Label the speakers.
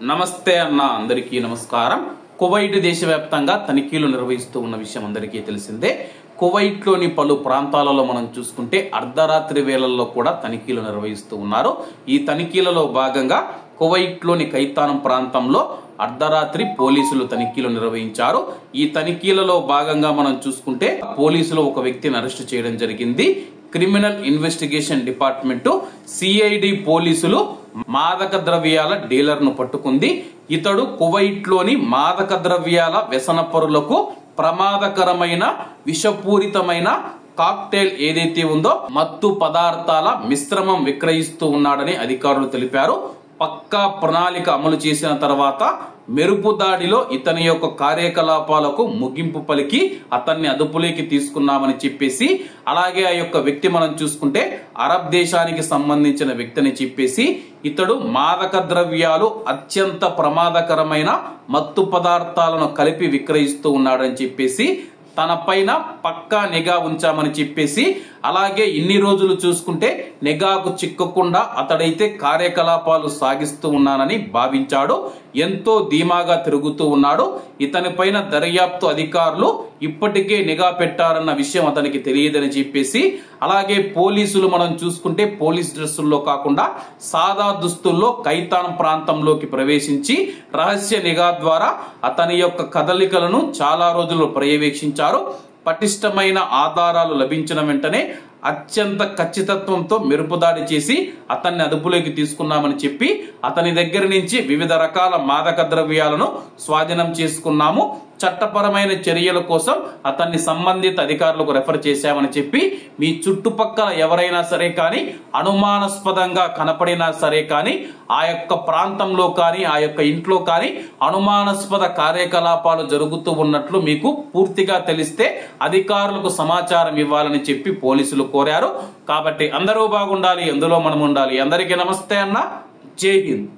Speaker 1: నమస్తే అన్న అందరికీ నమస్కారం. కువైట్ దేశవ్యాప్తంగా తనిఖీలు నిర్వహిస్తూ ఉన్న విషయం అందరికీ తెలిసిందే. కువైట్ లోని పలు ప్రాంతాలలో మనం చూసుకుంటే అర్ధరాత్రి వేళల్లో కూడా తనిఖీలు నిర్వహిస్తూ ఉన్నారు. ఈ తనిఖీలలో భాగంగా కువైట్ లోని కైతానం ప్రాంతంలో అర్ధరాత్రి పోలీసులు తనిఖీలు నిర్వహించారు. ఈ తనిఖీలలో భాగంగా మనం చూసుకుంటే పోలీసులు ఒక వ్యక్తిని అరెస్టు చేయడం జరిగింది. క్రిమినల్ ఇన్వెస్టిగేషన్ డిపార్ట్మెంట్ సిఐడి పోలీసులు మాదక ద్రవ్యాల డీలర్ ను పట్టుకుంది. ఇతడు కువైట్ లోని మాదక ద్రవ్యాల వ్యసనపరులకు ప్రమాదకరమైన విషపూరితమైన కాక్టైల్ ఏదైతే ఉందో మత్తు పదార్థాల మిశ్రమం విక్రయిస్తూ ఉన్నాడని అధికారులు తెలిపారు. పక్కా ప్రణాళిక అమలు చేసిన తర్వాత మెరుపు దాడిలో ఇతని యొక్క కార్యకలాపాలకు ముగింపు పలికి అతన్ని అదుపులోకి తీసుకున్నామని చెప్పేసి, అలాగే ఆ యొక్క వ్యక్తి మనం చూసుకుంటే అరబ్ దేశానికి సంబంధించిన వ్యక్తిని చెప్పేసి, ఇతడు మాదక ద్రవ్యాలు అత్యంత ప్రమాదకరమైన మత్తు పదార్థాలను కలిపి విక్రయిస్తూ ఉన్నాడని చెప్పేసి, తన పైన పక్కా నిఘా ఉంచామని చెప్పేసి, అలాగే ఇన్ని రోజులు చూసుకుంటే నిఘాకు చిక్కకుండా అతడైతే కార్యకలాపాలు సాగిస్తూ ఉన్నానని భావించాడు. ఎంతో ధీమాగా తిరుగుతూ ఉన్నాడు. ఇతని పైన దర్యాప్తు అధికారులు ఇప్పటికే నిఘా పెట్టారన్న విషయం అతనికి తెలియదని చెప్పేసి, అలాగే పోలీసులు మనం చూసుకుంటే పోలీస్ డ్రెస్సుల్లో కాకుండా సాదా దుస్తుల్లో కైతానం ప్రాంతంలోకి ప్రవేశించి రహస్య నిఘా ద్వారా అతని యొక్క కదలికలను చాలా రోజులు పర్యవేక్షించారు. పటిష్టమైన ఆధారాలు లభించిన వెంటనే అత్యంత ఖచ్చితత్వంతో మెరుపుదాడి చేసి అతన్ని అదుపులోకి తీసుకున్నామని చెప్పి, అతని దగ్గర నుంచి వివిధ రకాల మాదక ద్రవ్యాలను స్వాధీనం చేసుకున్నాము. చట్టపరమైన చర్యల కోసం అతన్ని సంబంధిత అధికారులకు రెఫర్ చేశామని చెప్పి, మీ చుట్టుపక్కల ఎవరైనా సరే కానీ అనుమానాస్పదంగా కనపడినా సరే కానీ, ఆ యొక్క ప్రాంతంలో కానీ ఆ యొక్క ఇంట్లో కానీ అనుమానాస్పద కార్యకలాపాలు జరుగుతూ ఉన్నట్లు మీకు పూర్తిగా తెలిస్తే అధికారులకు సమాచారం ఇవ్వాలని చెప్పి పోలీసులు కోరారు. కాబట్టి అందరూ బాగుండాలి, అందులో మనం ఉండాలి. అందరికీ నమస్తే అన్న, జై హింద్.